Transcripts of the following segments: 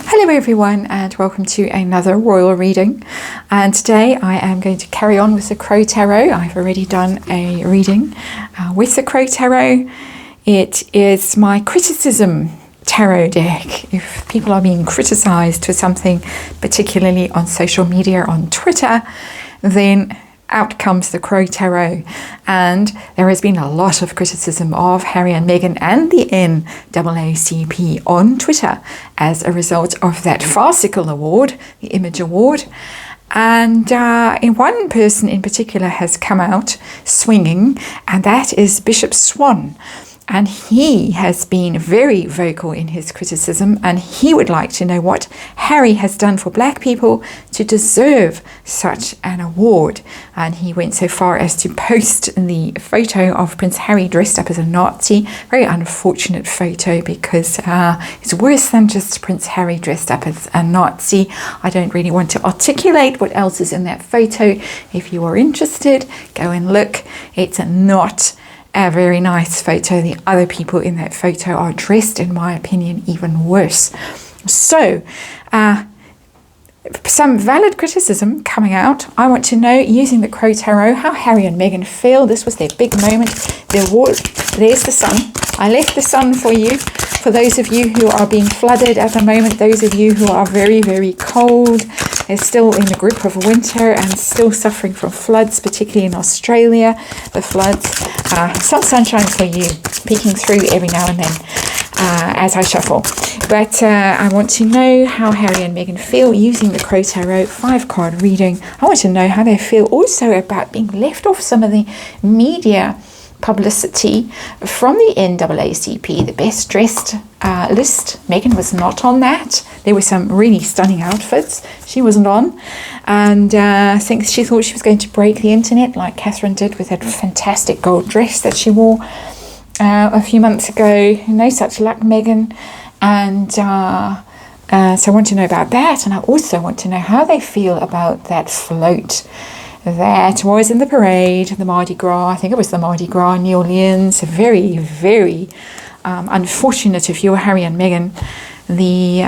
Hello everyone and welcome to another royal reading, and today I am going to carry on with the Crow Tarot. I've already done a reading with the Crow Tarot. It is my criticism tarot deck. If people are being criticized for something, particularly on social media, on Twitter, then out comes the Crow Tarot. And there has been a lot of criticism of Harry and Meghan and the NAACP on Twitter as a result of that farcical award, the Image Award. And one person in particular has come out swinging, and that is Bishop Swan. And he has been very vocal in his criticism, and he would like to know what Harry has done for black people to deserve such an award. And he went so far as to post the photo of Prince Harry dressed up as a Nazi. Very unfortunate photo, because it's worse than just Prince Harry dressed up as a Nazi. I don't really want to articulate what else is in that photo. If you are interested, go and look. It's not a very nice photo. The other people in that photo are dressed, in my opinion, even worse. So, some valid criticism coming out. I want to know, using the Crow Tarot, how Harry and Meghan feel. This was their big moment. Their award. There's the sun. I left the sun for you. For those of you who are being flooded at the moment, those of you who are very, very cold, they're still in the grip of winter and still suffering from floods, particularly in Australia. The floods, some sunshine for you, peeking through every now and then as I shuffle. But I want to know how Harry and Meghan feel using the Crow Tarot 5-card reading. I want to know how they feel also about being left off some of the media publicity from the NAACP, the best dressed list. Meghan was not on that. There were some really stunning outfits. She wasn't on, and I think she thought she was going to break the internet like Catherine did with that fantastic gold dress that she wore a few months ago. No such luck, Meghan. And so I want to know about that, and I also want to know how they feel about that float that was in the parade, the Mardi Gras. I think it was the Mardi Gras in New Orleans. Very, very unfortunate if you're Harry and Meghan. The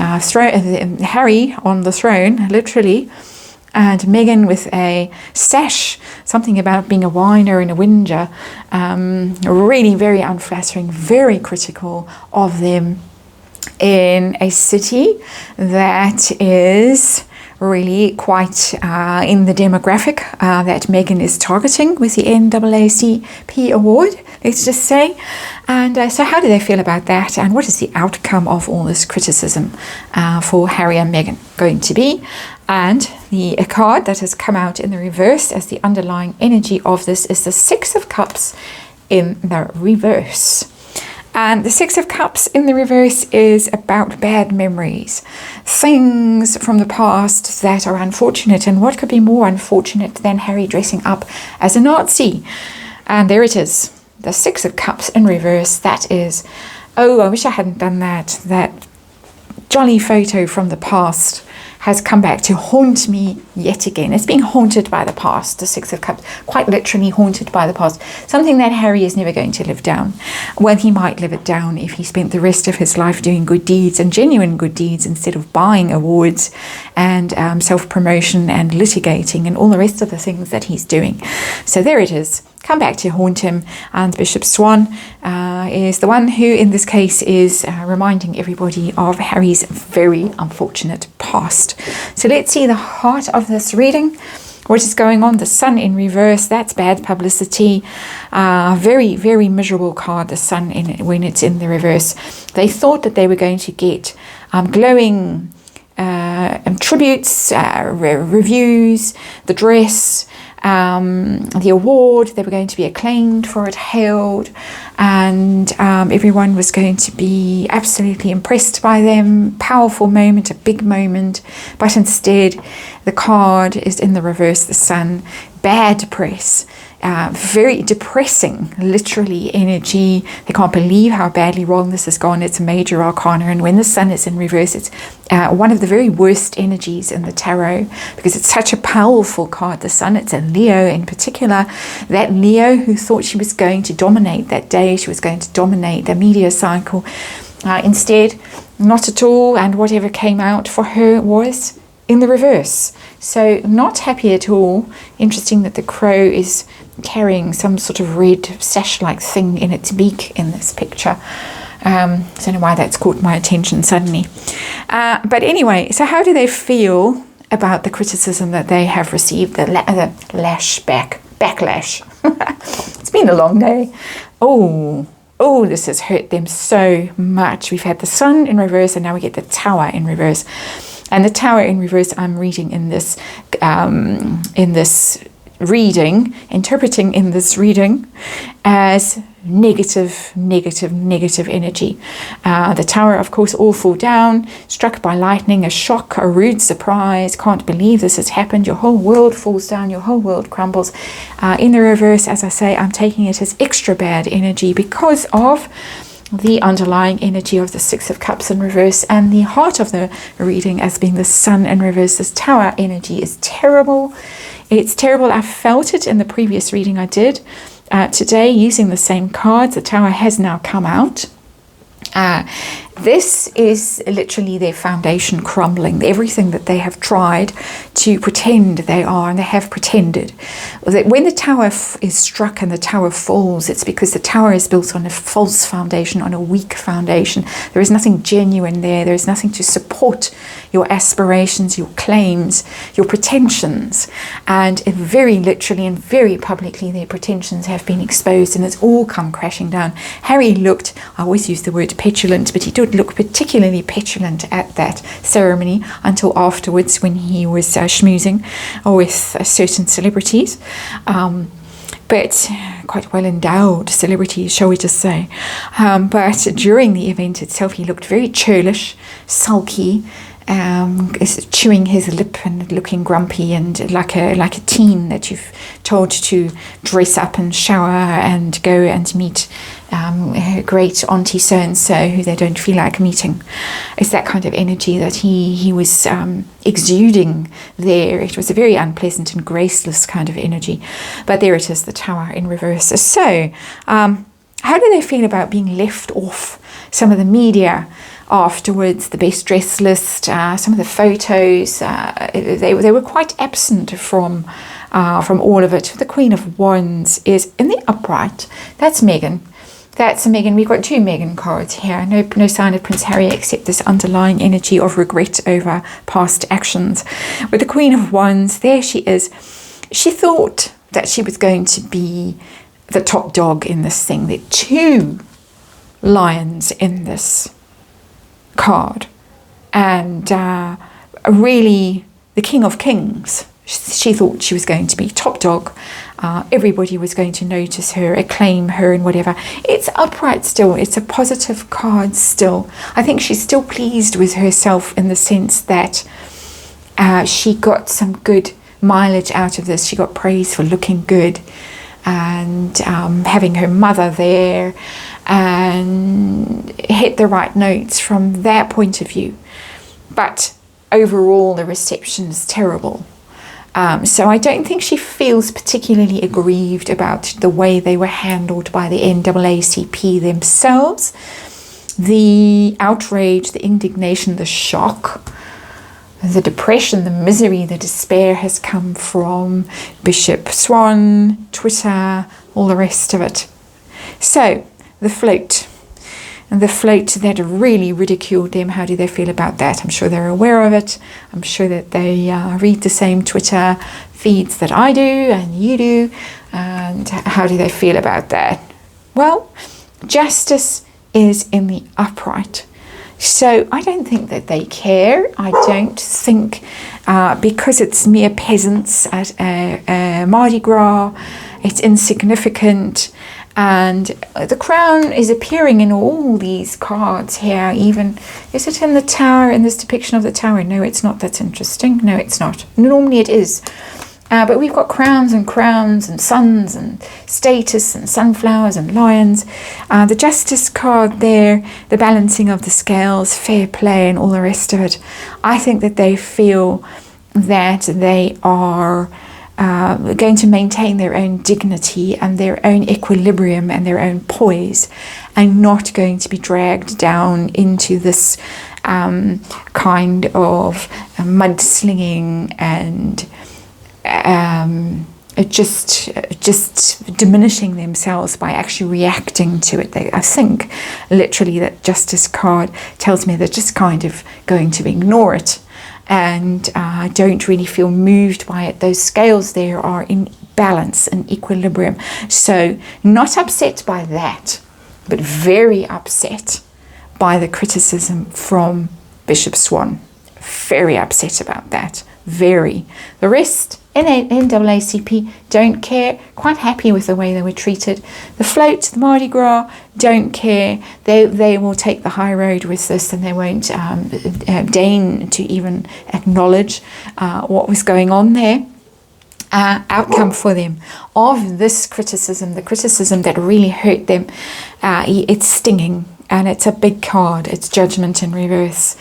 Harry on the throne, literally, and Meghan with a sash, something about being a whiner and a whinger. Really very unflattering, very critical of them in a city that is really quite in the demographic that Meghan is targeting with the NAACP award, let's just say. And so how do they feel about that, and what is the outcome of all this criticism for Harry and Meghan going to be? And the card that has come out in the reverse as the underlying energy of this is the Six of Cups in the reverse. And the Six of Cups in the reverse is about bad memories, things from the past that are unfortunate. And what could be more unfortunate than Harry dressing up as a Nazi? And there it is, the Six of Cups in reverse. That is, oh, I wish I hadn't done that. That jolly photo from the past has come back to haunt me yet again. It's being haunted by the past, the Six of Cups, quite literally haunted by the past. Something that Harry is never going to live down. Well, he might live it down if he spent the rest of his life doing good deeds and genuine good deeds instead of buying awards and self-promotion and litigating and all the rest of the things that he's doing. So there it is. Come back to haunt him. And Bishop Swan is the one who, in this case, is reminding everybody of Harry's very unfortunate past. So let's see the heart of this reading. What is going on? The sun in reverse, that's bad publicity. Very, very miserable card, the sun when it's in the reverse. They thought that they were going to get glowing tributes, reviews, the dress, the award. They were going to be acclaimed for it, hailed, and everyone was going to be absolutely impressed by them. Powerful moment, a big moment, but instead the card is in the reverse, the sun. Bad press, very depressing, literally, energy. They can't believe how badly wrong this has gone. It's a major arcana, and when the sun is in reverse, it's one of the very worst energies in the tarot, because it's such a powerful card, the sun. It's a Leo in particular, that Leo who thought she was going to dominate that day, she was going to dominate the media cycle. Instead, not at all, and whatever came out for her was in the reverse. So not happy at all. Interesting that the crow is carrying some sort of red sash-like thing in its beak in this picture. I don't know why that's caught my attention suddenly. But anyway, so how do they feel about the criticism that they have received, the backlash? It's been a long day. Oh, this has hurt them so much. We've had the sun in reverse, and now we get the tower in reverse. And the tower in reverse, I'm reading in this reading, interpreting in this reading as negative energy. The tower, of course, all fall down, struck by lightning, a shock, a rude surprise, can't believe this has happened, your whole world falls down, your whole world crumbles. In the reverse, as I say, I'm taking it as extra bad energy because of the underlying energy of the Six of Cups in reverse, and the heart of the reading as being the sun in reverse. This tower energy is terrible. It's terrible. I felt it in the previous reading I did today using the same cards. The tower has now come out. This is literally their foundation crumbling. Everything that they have tried to pretend they are, and they have pretended. That when the tower is struck and the tower falls, it's because the tower is built on a false foundation, on a weak foundation. There is nothing genuine there. There is nothing to support your aspirations, your claims, your pretensions. And very literally and very publicly, their pretensions have been exposed, and it's all come crashing down. Harry looked, I always use the word petulant, but he did look particularly petulant at that ceremony until afterwards when he was schmoozing with certain celebrities, but quite well endowed celebrities, shall we just say. But during the event itself, he looked very churlish, sulky, chewing his lip and looking grumpy, and like a teen that you've told to dress up and shower and go and meet her great auntie so-and-so who they don't feel like meeting. It's that kind of energy that he was exuding there. It was a very unpleasant and graceless kind of energy. But there it is, the tower in reverse. So how do they feel about being left off some of the media afterwards, the best dressed list, some of the photos? They were quite absent from all of it. The Queen of Wands is in the upright. That's Meghan. That's Meghan. We've got two Meghan cards here. No sign of Prince Harry except this underlying energy of regret over past actions. With the Queen of Wands, there she is. She thought that she was going to be the top dog in this thing. There are two lions in this card, and really the King of Kings. She thought she was going to be top dog. Everybody was going to notice her, acclaim her, and whatever. It's upright still. It's a positive card still. I think she's still pleased with herself in the sense that she got some good mileage out of this. She got praise for looking good and having her mother there, and hit the right notes from that point of view. But overall, the reception is terrible. So I don't think she feels particularly aggrieved about the way they were handled by the NAACP themselves. The outrage, the indignation, the shock, the depression, the misery, the despair has come from Bishop Swan, Twitter, all the rest of it. So the float. And the float that really ridiculed them, how do they feel about that? I'm sure they're aware of it. I'm sure that they read the same Twitter feeds that I do and you do. And how do they feel about that? Well, justice is in the upright. So I don't think that they care. I don't think because it's mere peasants at Mardi Gras, it's insignificant. And the crown is appearing in all these cards here. Even, is it in the tower, in this depiction of the tower? No, it's not. That's interesting. No, it's not. Normally it is. But we've got crowns and suns and status and sunflowers and lions. The justice card there, the balancing of the scales, fair play and all the rest of it. I think that they feel that they are going to maintain their own dignity and their own equilibrium and their own poise, and not going to be dragged down into this kind of mudslinging and just diminishing themselves by actually reacting to it. I think literally that Justice card tells me they're just kind of going to ignore it, and I don't really feel moved by it. Those scales there are in balance and equilibrium. So not upset by that, but very upset by the criticism from Bishop Swan. Very upset about that. Very. The rest, NAACP, don't care. Quite happy with the way they were treated. The float, the Mardi Gras, don't care. They will take the high road with this, and they won't deign to even acknowledge what was going on there. Outcome for them of this criticism, the criticism that really hurt them, it's stinging. And it's a big card. It's Judgment in reverse.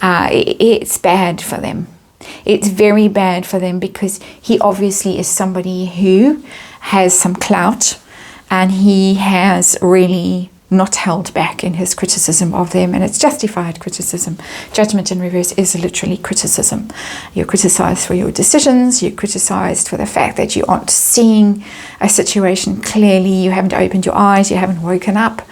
It's bad for them. It's very bad for them, because he obviously is somebody who has some clout, and he has really not held back in his criticism of them, and it's justified criticism. Judgment in reverse is literally criticism. You're criticized for your decisions. You're criticized for the fact that you aren't seeing a situation clearly. You haven't opened your eyes. You haven't woken up.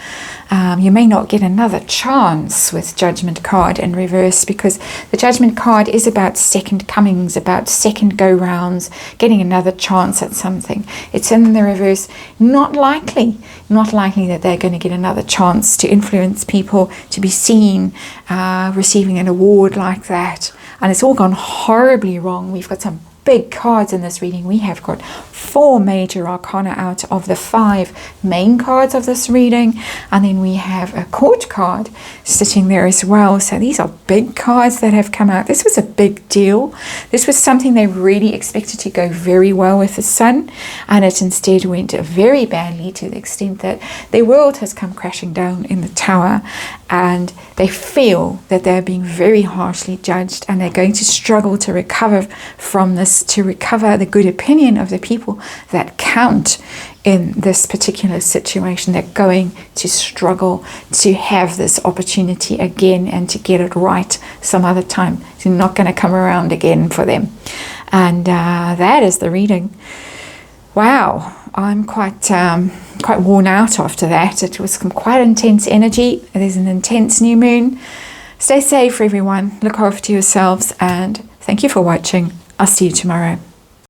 You may not get another chance with Judgment card in reverse, because the Judgment card is about second comings, about second go rounds, getting another chance at something. It's in the reverse. Not likely that they're going to get another chance to influence people, to be seen receiving an award like that. And it's all gone horribly wrong. We've got some big cards in this reading. We have got 4 major arcana out of the 5 main cards of this reading, and then we have a court card sitting there as well. So these are big cards that have come out. This was a big deal. This was something they really expected to go very well with the Sun, and it instead went very badly, to the extent that their world has come crashing down in the Tower, and they feel that they're being very harshly judged, and they're going to struggle to recover from this, to recover the good opinion of the people that count in this particular situation. They're going to struggle to have this opportunity again and to get it right some other time. It's not going to come around again for them. And that is the reading. Wow, I'm quite worn out after that. It was some quite intense energy. There's an intense new moon. Stay safe, everyone. Look after yourselves, and thank you for watching. I'll see you tomorrow.